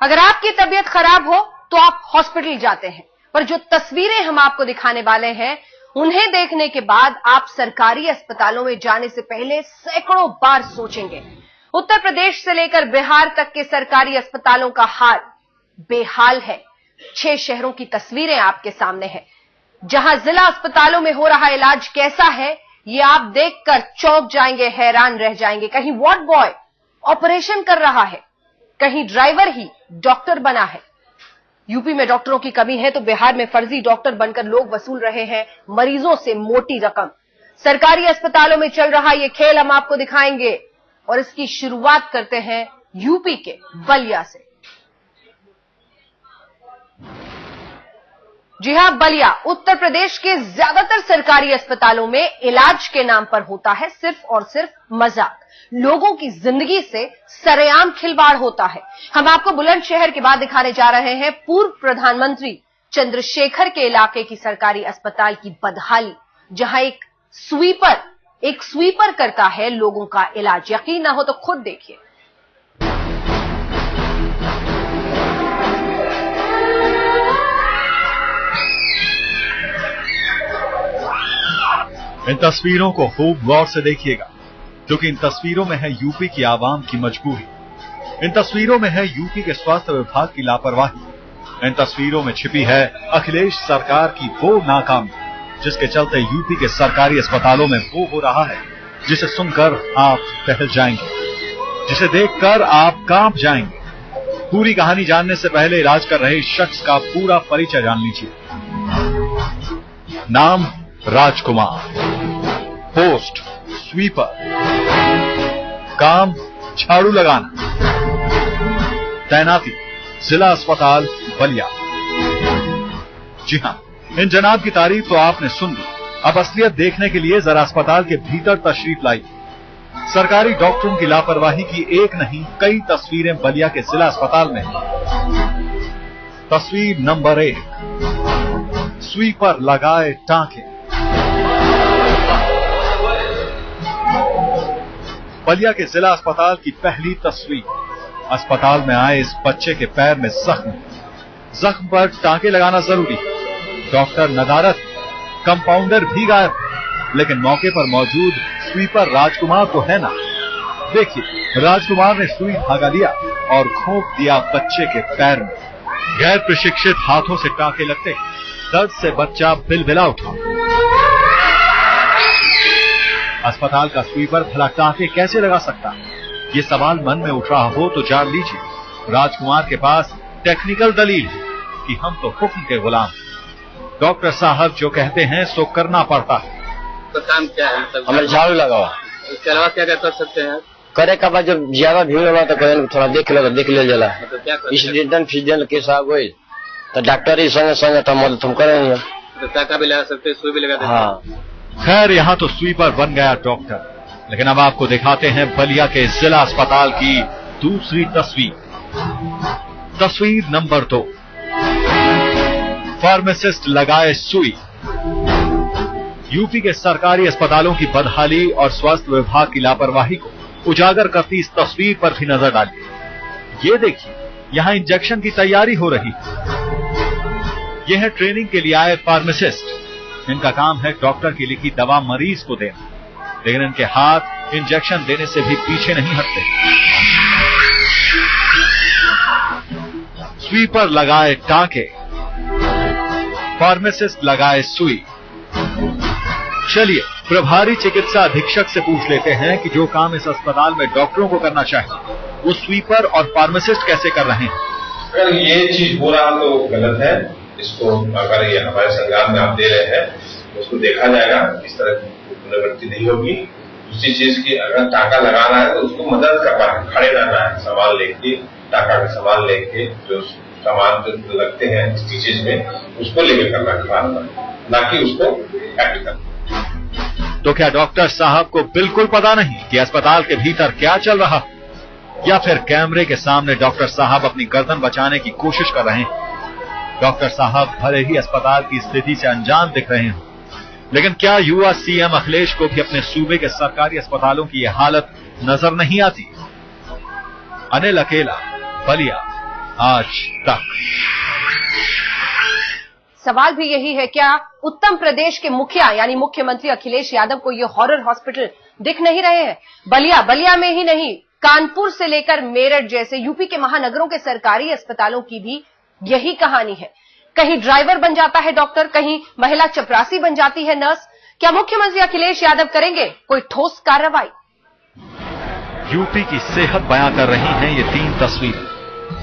अगर आपकी तबीयत खराब हो तो आप हॉस्पिटल जाते हैं, पर जो तस्वीरें हम आपको दिखाने वाले हैं उन्हें देखने के बाद आप सरकारी अस्पतालों में जाने से पहले सैकड़ों बार सोचेंगे। उत्तर प्रदेश से लेकर बिहार तक के सरकारी अस्पतालों का हाल बेहाल है। 6 शहरों की तस्वीरें आपके सामने हैं, जहां जिला अस्पतालों में हो रहा इलाज कैसा है ये आप देखकर चौंक जाएंगे, हैरान रह जाएंगे। कहीं वार्ड बॉय ऑपरेशन कर रहा है, कहीं ड्राइवर ही डॉक्टर बना है। यूपी में डॉक्टरों की कमी है तो बिहार में फर्जी डॉक्टर बनकर लोग वसूल रहे हैं मरीजों से मोटी रकम। सरकारी अस्पतालों में चल रहा ये खेल हम आपको दिखाएंगे और इसकी शुरुआत करते हैं यूपी के बलिया से। जी हां, बलिया उत्तर प्रदेश के ज्यादातर सरकारी अस्पतालों में इलाज के नाम पर होता है सिर्फ और सिर्फ मजाक। लोगों की जिंदगी से सरेआम खिलवाड़ होता है। हम आपको बुलंदशहर के बाद दिखाने जा रहे हैं पूर्व प्रधानमंत्री चंद्रशेखर के इलाके की सरकारी अस्पताल की बदहाली, जहां एक स्वीपर करता है लोगों का इलाज। यकीन ना हो तो खुद देखिए। इन तस्वीरों को खूब गौर से देखिएगा, क्योंकि इन तस्वीरों में है यूपी की आवाम की मजबूरी। इन तस्वीरों में है यूपी के स्वास्थ्य विभाग की लापरवाही। इन तस्वीरों में छिपी है अखिलेश सरकार की वो नाकामी, जिसके चलते यूपी के सरकारी अस्पतालों में वो हो रहा है जिसे सुनकर आप बहल जाएंगे, जिसे देखकर आप कांप जाएंगे। पूरी कहानी जानने से पहले इलाज कर रहे शख्स का पूरा परिचय जान लीजिए। नाम राजकुमार, पोस्ट स्वीपर, काम झाड़ू लगाना, तैनाती जिला अस्पताल बलिया। जी हां, इन जनाब की तारीफ तो आपने सुन ली। अब असलियत देखने के लिए जरा अस्पताल के भीतर तशरीफ लाइए। सरकारी डॉक्टरों की लापरवाही की एक नहीं कई तस्वीरें बलिया के जिला अस्पताल में। तस्वीर नंबर 1, स्वीपर लगाए टांके। बलिया के जिला अस्पताल की पहली तस्वीर। अस्पताल में आए इस बच्चे के पैर में जख्म पर टांके लगाना जरूरी। डॉक्टर नदारत, कंपाउंडर भी गायब, लेकिन मौके पर मौजूद स्वीपर राजकुमार तो है ना। देखिए, राजकुमार ने सुई धागा लिया और घोंप दिया बच्चे के पैर में। गैर प्रशिक्षित हाथों से टांके लगते, दर्द से बच्चा बिलबिला उठा। अस्पताल का स्वीपर भला टांके कैसे लगा सकता? ये सवाल मन में उठ रहा हो तो जान लीजिए, राजकुमार के पास टेक्निकल दलील है कि हम तो हुक्म के गुलाम। डॉक्टर साहब जो कहते हैं सो करना पड़ता है। तो काम क्या है? हमें झाड़ू लगाओ। इसके अलावा क्या क्या कर सकते हैं? करे का बाद जब ज्यादा भीड़ होगा तो कहें थोड़ा देख ले जला। तो क्या फिजियन केस आ गई तो डॉक्टर ही संगे तो मदद हम करेंगे। तो टाका भी लगा सकते हैं, सुई भी लगा सकते हैं। हाँ, खैर यहाँ तो स्वीपर बन गया डॉक्टर। लेकिन अब आपको दिखाते हैं बलिया के जिला अस्पताल की दूसरी तस्वीर। तस्वीर नंबर 2, फार्मासिस्ट लगाए सुई। यूपी के सरकारी अस्पतालों की बदहाली और स्वास्थ्य विभाग की लापरवाही को उजागर करती इस तस्वीर पर भी नजर डालिए। ये देखिए, यहां इंजेक्शन की तैयारी हो रही है। यह है ट्रेनिंग के लिए आए फार्मासिस्ट। इनका काम है डॉक्टर की लिखी दवा मरीज को देना, लेकिन इनके हाथ इंजेक्शन देने से भी पीछे नहीं हटते। स्वीपर लगाए टांके, फार्मासिस्ट लगाए सुई। चलिए प्रभारी चिकित्सा अधीक्षक से पूछ लेते हैं कि जो काम इस अस्पताल में डॉक्टरों को करना चाहिए वो स्वीपर और फार्मासिस्ट कैसे कर रहे हैं। अगर ये चीज हो रहा तो गलत है। इसको अगर ये हमारे संज्ञान में आप दे रहे हैं तो उसको देखा जाएगा, इस तरह की पुनरावृत्ति नहीं होगी। दूसरी चीज की अगर टाका लगाना है तो उसको मदद करना है, खड़े रहना है, सामान लेके, टाका का सामान लेके, जो सामान जो लगते हैं स्टिचेज में उसको लेके करना, खड़ा ना कि उसको एक्ट करना। तो क्या डॉक्टर साहब को बिल्कुल पता नहीं कि अस्पताल के भीतर क्या चल रहा, या फिर कैमरे के सामने डॉक्टर साहब अपनी गर्दन बचाने की कोशिश कर रहे हैं। डॉक्टर साहब भले ही अस्पताल की स्थिति से अनजान दिख रहे हैं, लेकिन क्या युवा सीएम अखिलेश को भी अपने सूबे के सरकारी अस्पतालों की यह हालत नजर नहीं आती? अनिल अकेला, बलिया, आज तक। सवाल भी यही है, क्या उत्तर प्रदेश के मुखिया यानी मुख्यमंत्री अखिलेश यादव को ये हॉरर हॉस्पिटल दिख नहीं रहे हैं? बलिया में ही नहीं, कानपुर से लेकर मेरठ जैसे यूपी के महानगरों के सरकारी अस्पतालों की भी यही कहानी है। कहीं ड्राइवर बन जाता है डॉक्टर, कहीं महिला चपरासी बन जाती है नर्स। क्या मुख्यमंत्री अखिलेश यादव करेंगे कोई ठोस कार्रवाई? यूपी की सेहत बयां कर रही हैं ये 3 तस्वीरें।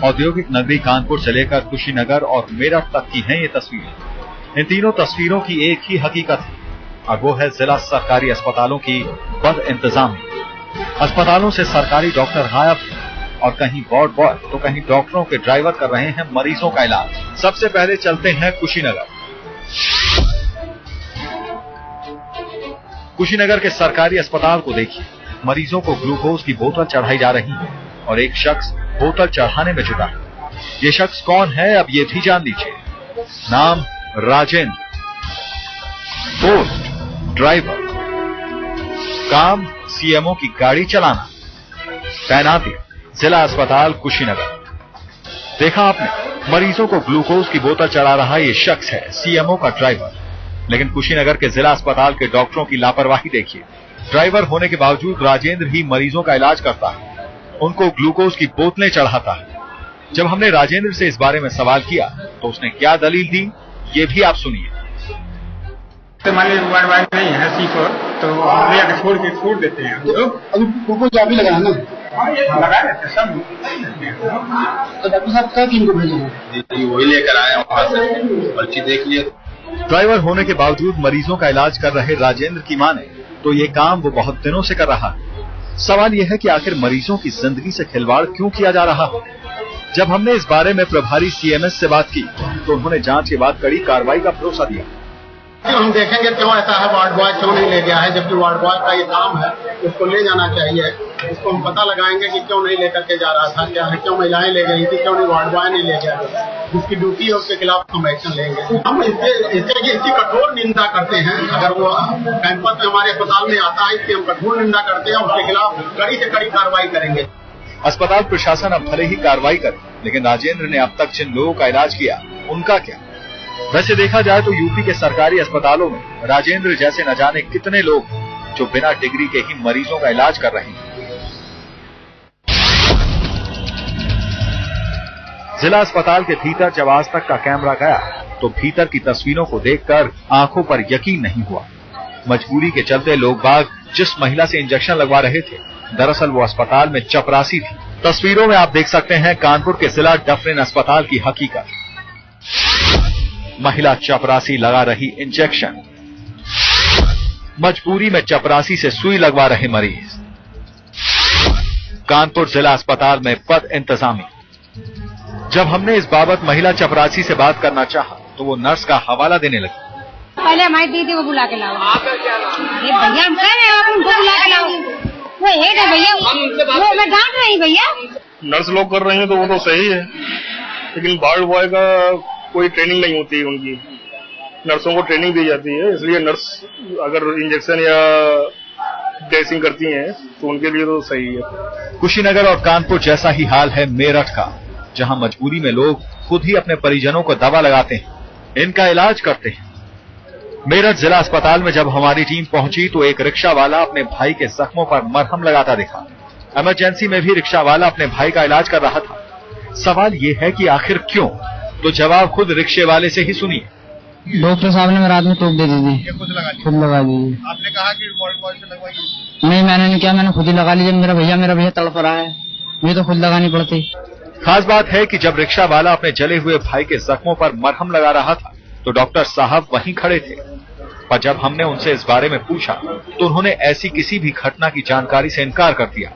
औद्योगिक नगरी कानपुर से लेकर कुशीनगर और मेरठ तक की हैं ये तस्वीरें। इन तीनों तस्वीरों की एक ही हकीकत है और वो है जिला सरकारी अस्पतालों की बद इंतजामी। अस्पतालों से सरकारी डॉक्टर गायब हैं और कहीं वार्ड बॉय तो कहीं डॉक्टरों के ड्राइवर कर रहे हैं मरीजों का इलाज। सबसे पहले चलते हैं कुशीनगर। कुशीनगर के सरकारी अस्पताल को देखिए। मरीजों को ग्लूकोज की बोतल चढ़ाई जा रही है और एक शख्स बोतल चढ़ाने में जुटा है। ये शख्स कौन है अब ये भी जान लीजिए। नाम राजेंद्र, पोस्ट ड्राइवर, काम सीएमओ की गाड़ी चलाना, तैनाती जिला अस्पताल कुशीनगर। देखा आपने, मरीजों को ग्लूकोज की बोतल चढ़ा रहा ये शख्स है सीएमओ का ड्राइवर। लेकिन कुशीनगर के जिला अस्पताल के डॉक्टरों की लापरवाही देखिए। ड्राइवर होने के बावजूद राजेंद्र ही मरीजों का इलाज करता है, उनको ग्लूकोज की बोतलें चढ़ाता है। जब हमने राजेंद्र से इस बारे में सवाल किया तो उसने क्या दलील दी, ये भी आप सुनिए। तो मान लीजिए वार्ड वाइज नहीं है C4, तो ले आके छोड़ देते हैं हम लोग। अभी ग्लूकोज आप ही लगाया ना? लगा देते सब। तो डॉक्टर साहब क्या किनको भेजे हैं? जी वही लेकर आए वहां से, पर्ची देख लिए। ड्राइवर होने के बावजूद मरीजों का इलाज कर रहे राजेंद्र की माने तो ये काम वो बहुत दिनों से कर रहा है। सवाल यह है कि आखिर मरीजों की जिंदगी से खिलवाड़ क्यों किया जा रहा है? जब हमने इस बारे में प्रभारी CMS से बात की तो उन्होंने जांच के बाद कड़ी कार्रवाई का भरोसा दिया। हम देखेंगे क्यों ऐसा है, वार्ड बॉय क्यों नहीं ले गया है, जबकि वार्ड बॉय का ये काम है, उसको ले जाना चाहिए। इसको हम पता लगाएंगे कि क्यों नहीं लेकर के जा रहा था, क्या है, क्यों महिलाएं ले गई थी, क्यों नहीं वार्ड बॉय नहीं ले गया। जिसकी ड्यूटी है उसके खिलाफ हम एक्शन लेंगे। हम इसकी कठोर निंदा करते हैं। अगर वो कैंपस में हमारे अस्पताल में आता है, इसकी हम कठोर निंदा करते हैं, उसके खिलाफ कड़ी से कड़ी कार्रवाई करेंगे। अस्पताल प्रशासन अब भले ही कार्रवाई करे, लेकिन राजेंद्र ने अब तक जिन लोगों का इलाज किया उनका क्या? वैसे देखा जाए तो यूपी के सरकारी अस्पतालों में राजेंद्र जैसे न जाने कितने लोग जो बिना डिग्री के ही मरीजों का इलाज कर रहे हैं। जिला अस्पताल के भीतर जब आज तक का कैमरा गया तो भीतर की तस्वीरों को देखकर आंखों पर यकीन नहीं हुआ। मजबूरी के चलते लोग बाग जिस महिला से इंजेक्शन लगवा रहे थे, दरअसल वो अस्पताल में चपरासी थी। तस्वीरों में आप देख सकते हैं कानपुर के जिला डफरिन अस्पताल की हकीकत। महिला चपरासी लगा रही इंजेक्शन, मजबूरी में चपरासी से सुई लगवा रहे मरीज। कानपुर जिला अस्पताल में बद इंतजामी। जब हमने इस बाबत महिला चपरासी से बात करना चाहा तो वो नर्स का हवाला देने लगी। पहले हमारी दीदी को बुला के लाओ। ये भैया हम कह रहे हैं आप उनको बुला के लाओ। वो हेड है भैया, वो मैं डांट रही भैया। नर्स लोग कर रहे हैं तो वो तो सही है, लेकिन वार्ड बॉय का कोई ट्रेनिंग नहीं होती है उनकी। नर्सों को ट्रेनिंग दी जाती है, इसलिए नर्स अगर इंजेक्शन या ड्रेसिंग करती हैं तो उनके लिए तो सही है। कुशीनगर और कानपुर जैसा ही हाल है मेरठ का, जहां मजबूरी में लोग खुद ही अपने परिजनों को दवा लगाते हैं, इनका इलाज करते हैं। मेरठ जिला अस्पताल में जब हमारी टीम पहुंची तो एक रिक्शा वाला अपने भाई के जख्मों पर मरहम लगाता दिखा। इमरजेंसी में भी रिक्शा वाला अपने भाई का इलाज कर रहा था। सवाल ये है कि आखिर क्यों? तो जवाब खुद रिक्शे वाले से ही सुनिए। डॉक्टर साहब ने मेरे हाथ में टोक दे दी थी, खुद लगा दी। आपने कहा कि वार्ड बॉय से लगवाइए? नहीं, मैंने नहीं किया, मैंने खुद ही लगा ली। जब मेरा भैया तड़प रहा है, मुझे तो खुद लगानी पड़ती। खास बात है कि जब रिक्शा वाला अपने जले हुए भाई के जख्मों पर मरहम लगा रहा था तो डॉक्टर साहब वहीं खड़े थे। पर जब हमने उनसे इस बारे में पूछा तो उन्होंने ऐसी किसी भी घटना की जानकारी से इनकार कर दिया।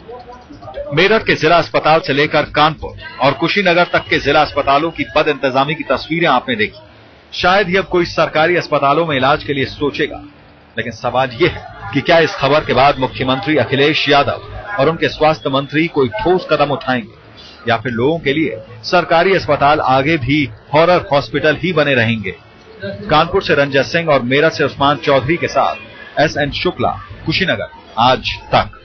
मेरठ के जिला अस्पताल से लेकर कानपुर और कुशीनगर तक के जिला अस्पतालों की बद इंतजामी की तस्वीरें आपने देखी। शायद ही अब कोई सरकारी अस्पतालों में इलाज के लिए सोचेगा, लेकिन सवाल यह है कि क्या इस खबर के बाद मुख्यमंत्री अखिलेश यादव और उनके स्वास्थ्य मंत्री कोई ठोस कदम उठाएंगे या फिर लोगों के लिए सरकारी अस्पताल आगे भी हॉरर हॉस्पिटल ही बने रहेंगे। कानपुर से रंजन सिंह और मेरठ से उस्मान चौधरी के साथ SN शुक्ला, कुशीनगर, आज तक।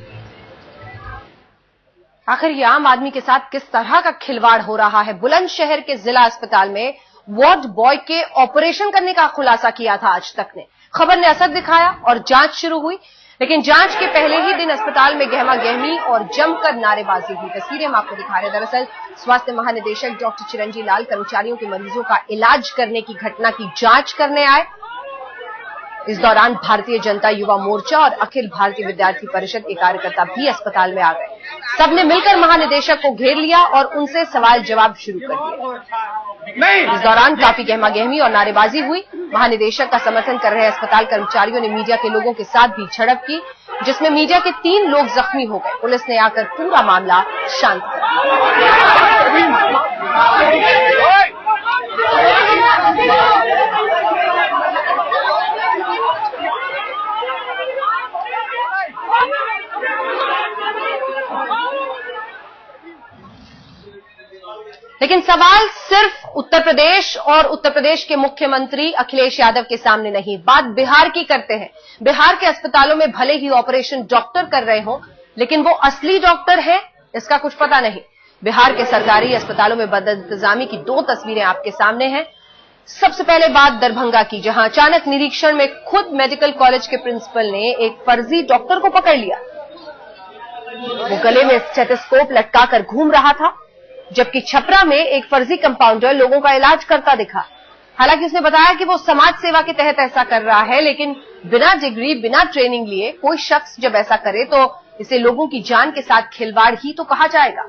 आखिर ये आम आदमी के साथ किस तरह का खिलवाड़ हो रहा है। बुलंदशहर के जिला अस्पताल में वार्ड बॉय के ऑपरेशन करने का खुलासा किया था आज तक ने। खबर ने असर दिखाया और जांच शुरू हुई, लेकिन जांच के पहले ही दिन अस्पताल में गहमा गहमी और जमकर नारेबाजी हुई। तस्वीरें हम आपको दिखा रहे हैं। दरअसल स्वास्थ्य महानिदेशक डॉक्टर चिरंजी लाल कर्मचारियों के मरीजों का इलाज करने की घटना की जांच करने आए। इस दौरान भारतीय जनता युवा मोर्चा और अखिल भारतीय विद्यार्थी परिषद के कार्यकर्ता भी अस्पताल में आ गए। सबने मिलकर महानिदेशक को घेर लिया और उनसे सवाल जवाब शुरू कर दिए। इस दौरान काफी गहमा गहमी और नारेबाजी हुई। महानिदेशक का समर्थन कर रहे अस्पताल कर्मचारियों ने मीडिया के लोगों के साथ भी झड़प की, जिसमें मीडिया के 3 लोग जख्मी हो गए। पुलिस ने आकर पूरा मामला शांत कर दिया। लेकिन सवाल सिर्फ उत्तर प्रदेश और उत्तर प्रदेश के मुख्यमंत्री अखिलेश यादव के सामने नहीं, बात बिहार की करते हैं। बिहार के अस्पतालों में भले ही ऑपरेशन डॉक्टर कर रहे हों, लेकिन वो असली डॉक्टर हैं इसका कुछ पता नहीं। बिहार के सरकारी अस्पतालों में बदइंतजामी की 2 तस्वीरें आपके सामने हैं। सबसे पहले बात दरभंगा की, जहां अचानक निरीक्षण में खुद मेडिकल कॉलेज के प्रिंसिपल ने एक फर्जी डॉक्टर को पकड़ लिया। वो गले में स्टेथोस्कोप लटकाकर घूम रहा था, जबकि छपरा में एक फर्जी कंपाउंडर लोगों का इलाज करता दिखा। हालांकि उसने बताया कि वो समाज सेवा के तहत ऐसा कर रहा है, लेकिन बिना डिग्री बिना ट्रेनिंग लिए कोई शख्स जब ऐसा करे तो इसे लोगों की जान के साथ खिलवाड़ ही तो कहा जाएगा।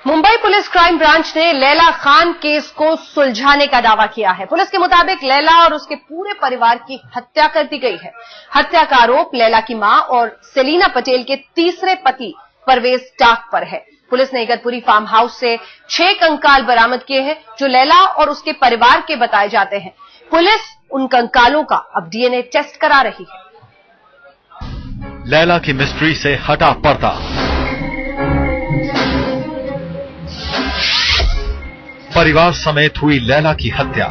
मुंबई पुलिस क्राइम ब्रांच ने लैला खान केस को सुलझाने का दावा किया है। पुलिस के मुताबिक लैला और उसके पूरे परिवार की हत्या कर दी गई है। हत्या का आरोप लैला की मां और सेलिना पटेल के तीसरे पति परवेज टाक पर है। पुलिस ने इगतपुरी फार्म हाउस से 6 कंकाल बरामद किए हैं, जो लैला और उसके परिवार के बताए जाते हैं। पुलिस उन कंकालों का अब डीएनए टेस्ट करा रही है। लैला की मिस्ट्री से हटा पर्दा। परिवार समेत हुई लैला की हत्या।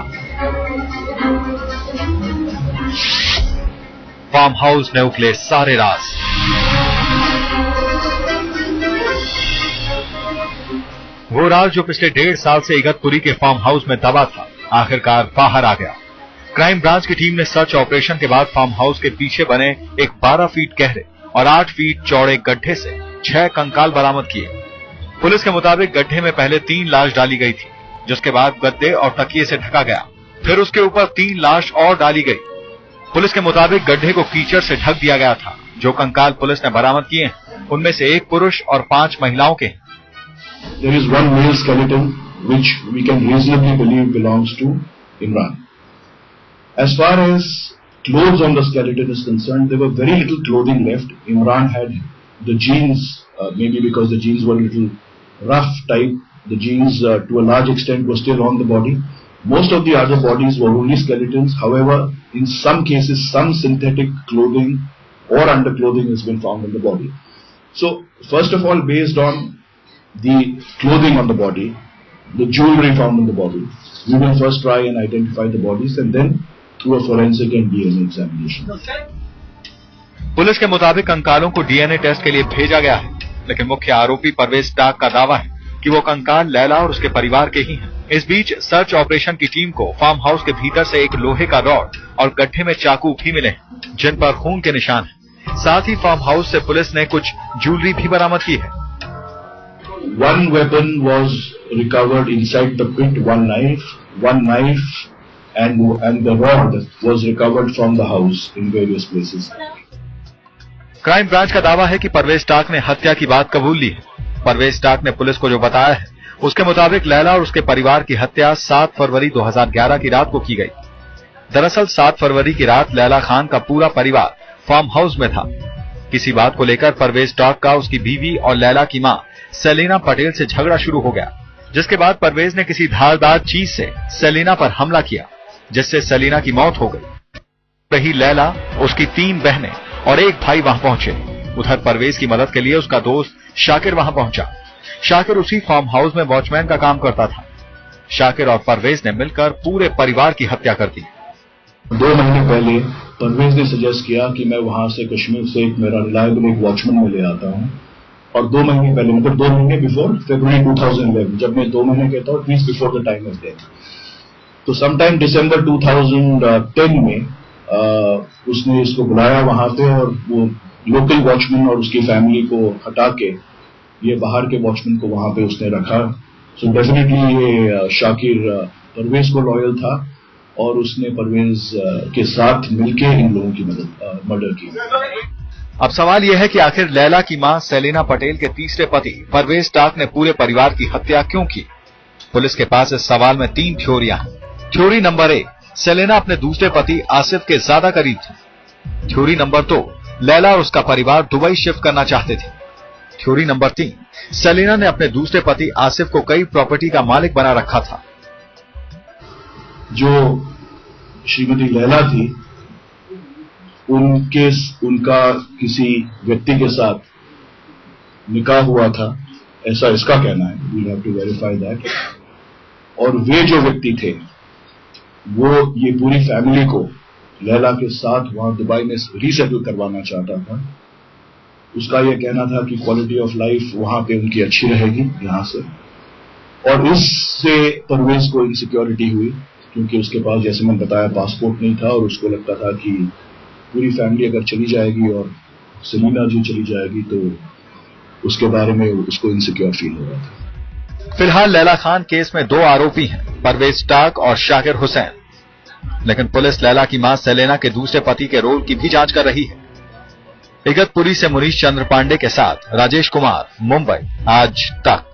फार्म हाउस ने उगले सारे राज। वो राज जो पिछले 1.5 साल से इगतपुरी के फार्म हाउस में दबा था, आखिरकार बाहर आ गया। क्राइम ब्रांच की टीम ने सर्च ऑपरेशन के बाद फार्म हाउस के पीछे बने एक 12 फीट गहरे और 8 फीट चौड़े गड्ढे से 6 कंकाल बरामद किए। पुलिस के मुताबिक गड्ढे में पहले 3 लाश डाली गई थी, जिसके बाद गद्दे और तकिए से ढका गया। फिर उसके ऊपर 3 लाश और डाली गई। पुलिस के मुताबिक गड्ढे को कीचड़ से ढक दिया गया था। जो कंकाल पुलिस ने बरामद किए हैं, उनमें से 1 पुरुष और 5 महिलाओं के हैं। There is one male skeleton which we can reasonably believe belongs to Imran. As far as clothes on the skeleton is concerned, there were very little clothing left. Imran had the jeans, maybe because the jeans were a little rough type, the jeans to a large extent were still on the body. Most of the other bodies were only skeletons. However, in some cases, some synthetic clothing or underclothing has been found in the body. So, first of all, based on the clothing on the body, the jewelry found on the body, we will first try and identify the bodies and then through a forensic and DNA examination. Police के मुताबिक कंकालों को DNA test के लिए भेजा गया है, लेकिन मुख्य आरोपी परवेज टाक का दावा है कि वो कंकाल लैला और उसके परिवार के ही हैं। इस बीच सर्च ऑपरेशन की टीम को फार्म हाउस के भीतर से एक लोहे का रॉड और गड्ढे में चाकू भी मिले हैं, जिन पर खून के निशान हैं। साथ ही फार्म हाउस से पुलिस ने कुछ ज्वेलरी भी बरामद की है। One weapon was recovered inside the pit, one knife and the rod was recovered from the house in various places. Crime branch का दावा है कि परवेज टाक ने हत्या की बात कबूल ली है। परवेज टाक ने पुलिस को जो बताया है, उसके मुताबिक लैला और उसके परिवार की हत्या 7 फरवरी 2011 की रात को की गई। दरअसल 7 फरवरी की रात लैला खान का पूरा परिवार फार्म हाउस में था। किसी बात को लेकर परवेज टाक का उसकी बीवी और लैला की मां सेलिना पटेल से झगड़ा शुरू हो गया, जिसके बाद परवेज ने किसी धारदार चीज से सेलिना पर हमला किया, जिससे सेलिना की मौत हो गई। रही लैला, उसकी 3 बहनें और 1 भाई वहां पहुंचे। उधर परवेज की मदद के लिए उसका दोस्त शाकिर वहां पहुंचा। शाकिर उसी फार्म हाउस में वॉचमैन का काम करता था। शाकिर और परवेज ने मिलकर पूरे परिवार की हत्या कर दी। 2 महीने पहले परवेज ने सजेस्ट किया कि मैं वहां से कश्मीर से मेरा रिलायबल एक वॉचमैन में ले आता हूं, और 2 महीने पहले, मतलब 2 महीने बिफोर फरवरी 2011, जब मैं 2 महीने कहता हूँ, means before the time of death. तो समटाइम दिसंबर 2010 में उसने इसको बुलाया वहां पे, और वो लोकल वॉचमैन और उसकी फैमिली को हटा के ये बाहर के वॉचमैन को वहां पे उसने रखा। सो डेफिनेटली ये शाकिर परवेज को लॉयल था, और उसने परवेज के साथ मिलके इन लोगों की मर्डर की। अब सवाल यह है कि आखिर लैला की मां सेलिना पटेल के तीसरे पति परवेज टाक ने पूरे परिवार की हत्या क्यों की? पुलिस के पास इस सवाल में 3 थ्योरियां हैं। थ्योरी नंबर 1, सेलिना अपने दूसरे पति आसिफ के ज्यादा करीब थी। थ्योरी नंबर 2, लैला और उसका परिवार दुबई शिफ्ट करना चाहते थे। थ्योरी नंबर 3, सेलिना ने अपने दूसरे पति आसिफ को कई प्रॉपर्टी का मालिक बना रखा था। जो श्रीमती लैला थी, उनका किसी व्यक्ति के साथ निकाह हुआ था, ऐसा इसका कहना है। We have to verify that. और वे जो व्यक्ति थे, वो ये पूरी फैमिली को लैला के साथ वहां दुबई में रीसेटल करवाना चाहता था। उसका यह कहना था कि क्वालिटी ऑफ लाइफ वहां पे उनकी अच्छी रहेगी यहां से, और इससे परवेज को इनसिक्योरिटी हुई, क्योंकि उसके पास, जैसे मैंने बताया, पासपोर्ट नहीं था, और उसको लगता था कि पूरी फैमिली अगर चली जाएगी और सेलिना जी चली जाएगी तो उसके बारे में उसको इनसिक्योर फील हो रहा था। फिलहाल लैला खान केस में 2 आरोपी हैं, परवेज टाक और शाकिर हुसैन। लेकिन पुलिस लैला की मां सेलिना के दूसरे पति के रोल की भी जांच कर रही है। इगतपुरी से मुनीश चंद्र पांडे के साथ राजेश कुमार, मुंबई, आज तक।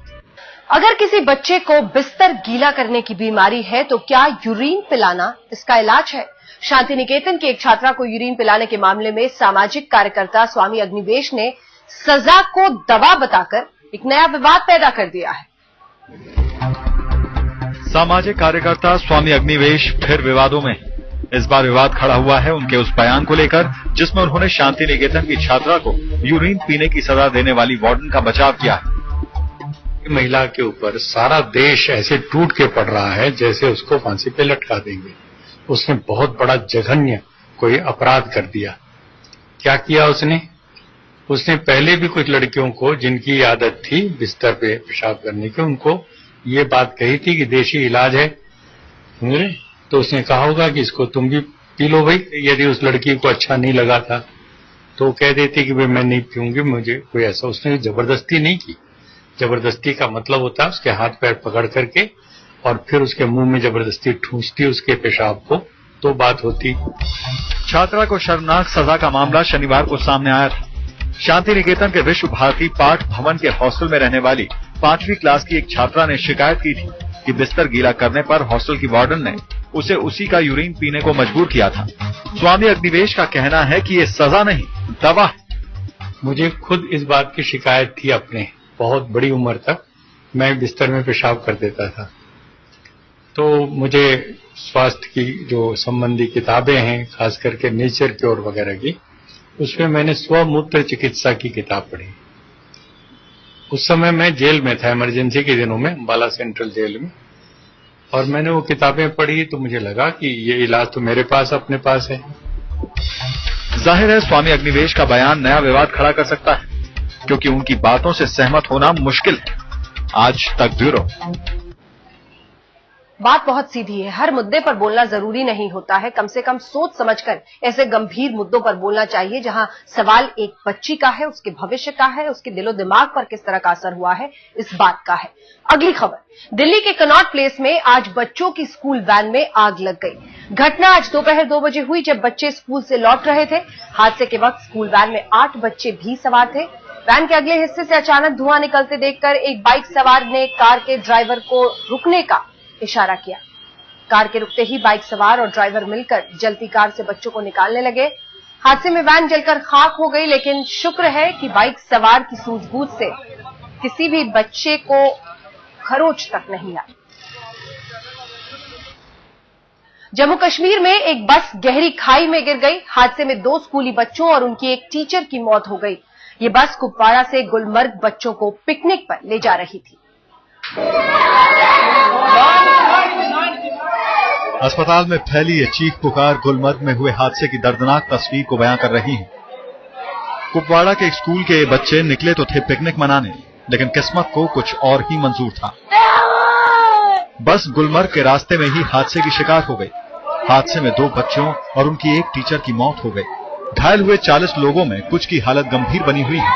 अगर किसी बच्चे को बिस्तर गीला करने की बीमारी है तो क्या यूरिन पिलाना इसका इलाज है? शांति निकेतन की एक छात्रा को यूरिन पिलाने के मामले में सामाजिक कार्यकर्ता स्वामी अग्निवेश ने सजा को दवा बताकर एक नया विवाद पैदा कर दिया है। सामाजिक कार्यकर्ता स्वामी अग्निवेश फिर विवादों में। इस बार विवाद खड़ा हुआ है उनके उस बयान को लेकर जिसमें उन्होंने शांति निकेतन की छात्रा को यूरिन पीने की सजा देने वाली वार्डन का बचाव किया है। महिला के ऊपर सारा देश ऐसे टूट के पड़ रहा है जैसे उसको फांसी पे लटका देंगे। उसने बहुत बड़ा जघन्य कोई अपराध कर दिया। क्या किया उसने? उसने पहले भी कुछ लड़कियों को, जिनकी आदत थी बिस्तर पे पेशाब करने की, उनको ये बात कही थी कि देशी इलाज है, तो उसने कहा होगा कि इसको तुम भी पी लो भाई। यदि उस लड़की को अच्छा नहीं लगा था तो कह देती कि भाई मैं नहीं पीऊंगी, मुझे कोई ऐसा। उसने जबरदस्ती नहीं की। जबरदस्ती का मतलब होता है उसके हाथ पैर पकड़ करके और फिर उसके मुंह में जबरदस्ती ठूंसती उसके पेशाब को, तो बात होती। छात्रा को शर्मनाक सजा का मामला शनिवार को सामने आया था। शांति निकेतन के विश्व भारती पाठ भवन के हॉस्टल में रहने वाली 5वीं क्लास की एक छात्रा ने शिकायत की थी कि बिस्तर गीला करने पर हॉस्टल की वार्डन ने उसे उसी का यूरिन पीने को मजबूर किया था। स्वामी अग्निवेश का कहना है कि ये सजा नहीं, दवा है। मुझे खुद इस बात की शिकायत थी। अपने बहुत बड़ी उम्र तक मैं बिस्तर में पेशाब कर देता था, तो मुझे स्वास्थ्य की जो संबंधी किताबें हैं, खास करके नेचर क्योर वगैरह की, उसमें मैंने स्वमूत्र चिकित्सा की किताब पढ़ी। उस समय मैं जेल में था, इमरजेंसी के दिनों में, अंबाला सेंट्रल जेल में, और मैंने वो किताबें पढ़ी तो मुझे लगा कि ये इलाज तो मेरे पास अपने पास है। जाहिर है स्वामी अग्निवेश का बयान नया विवाद खड़ा कर सकता है, क्योंकि उनकी बातों से सहमत होना मुश्किल है। आज तक ब्यूरो। बात बहुत सीधी है। हर मुद्दे पर बोलना जरूरी नहीं होता है। कम से कम सोच समझकर ऐसे गंभीर मुद्दों पर बोलना चाहिए जहां सवाल एक बच्ची का है, उसके भविष्य का है, उसके दिलो दिमाग पर किस तरह का असर हुआ है, इस बात का है। अगली खबर, दिल्ली के कनॉट प्लेस में आज बच्चों की स्कूल वैन में आग लग गई। घटना आज दोपहर 2 बजे हुई जब बच्चे स्कूल से लौट रहे थे। हादसे के वक्त स्कूल वैन में 8 बच्चे भी सवार थे। वैन के अगले हिस्से से अचानक धुआं निकलते देखकर एक बाइक सवार ने कार के ड्राइवर को रुकने का इशारा किया। कार के रुकते ही बाइक सवार और ड्राइवर मिलकर जलती कार से बच्चों को निकालने लगे। हादसे में वैन जलकर खाक हो गई, लेकिन शुक्र है कि बाइक सवार की सूझबूझ से किसी भी बच्चे को खरोच तक नहीं आई। जम्मू कश्मीर में एक बस गहरी खाई में गिर गई। हादसे में 2 स्कूली बच्चों और उनकी एक टीचर की मौत हो गई। ये बस कुपवाड़ा से गुलमर्ग बच्चों को पिकनिक पर ले जा रही थी। अस्पताल में फैली ये चीख पुकार गुलमर्ग में हुए हादसे की दर्दनाक तस्वीर को बयां कर रही है। कुपवाड़ा के एक स्कूल के बच्चे निकले तो थे पिकनिक मनाने, लेकिन किस्मत को कुछ और ही मंजूर था। बस गुलमर्ग के रास्ते में ही हादसे की शिकार हो गई। हादसे में 2 बच्चों और उनकी एक टीचर की मौत हो गई। घायल हुए 40 लोगों में कुछ की हालत गंभीर बनी हुई है।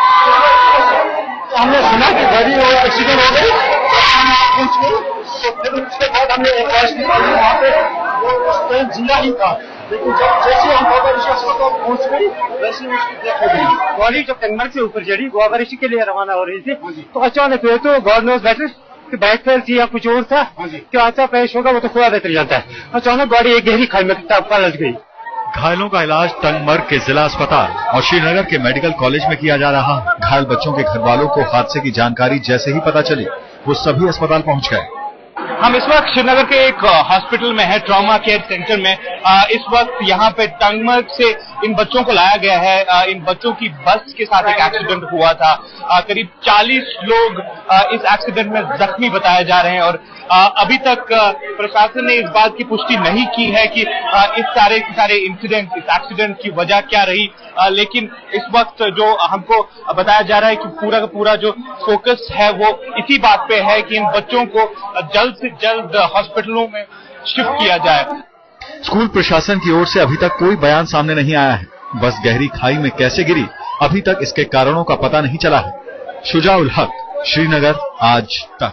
हमने सुना कि गाड़ी एक्सीडेंट हो गई, फिर उसके बाद हमने वहाँ पे जिंदा ही था, लेकिन जैसे हम अस्पताल पहुंच गई वैसे उसकी डेथ हो गई। गाड़ी जब टंगमर्ग से ऊपर चढ़ी, गोवाबरेशी के लिए रवाना हो रही थी, तो अचानक हुए तो गॉड नोज बेटर कि बैक फेल थी या कुछ और था, क्या आता पेश होगा वो तो खुदा बेहतर जानता है। अचानक गाड़ी एक गहरी खाई में पलट गई। घायलों का इलाज टंगमर्ग के जिला अस्पताल और श्रीनगर के मेडिकल कॉलेज में किया जा रहा है। घायल बच्चों के घर वालों को हादसे की जानकारी जैसे ही पता चली, वो सभी अस्पताल पहुंच गए। हम इस वक्त श्रीनगर के एक हॉस्पिटल में है, ट्रॉमा केयर सेंटर में। इस वक्त यहाँ पे टंगमर्ग से इन बच्चों को लाया गया है। इन बच्चों की बस के साथ एक एक्सीडेंट हुआ था। करीब 40 लोग इस एक्सीडेंट में जख्मी बताए जा रहे हैं और अभी तक प्रशासन ने इस बात की पुष्टि नहीं की है कि इस सारे इंसिडेंट, इस एक्सीडेंट की वजह क्या रही। लेकिन इस वक्त जो हमको बताया जा रहा है कि पूरा का पूरा जो फोकस है वो इसी बात पे है कि इन बच्चों को जल्द से जल्द हॉस्पिटलों में शिफ्ट किया जाए। स्कूल प्रशासन की ओर से अभी तक कोई बयान सामने नहीं आया है। बस गहरी खाई में कैसे गिरी, अभी तक इसके कारणों का पता नहीं चला है। शुजा उल हक, श्रीनगर, आज तक।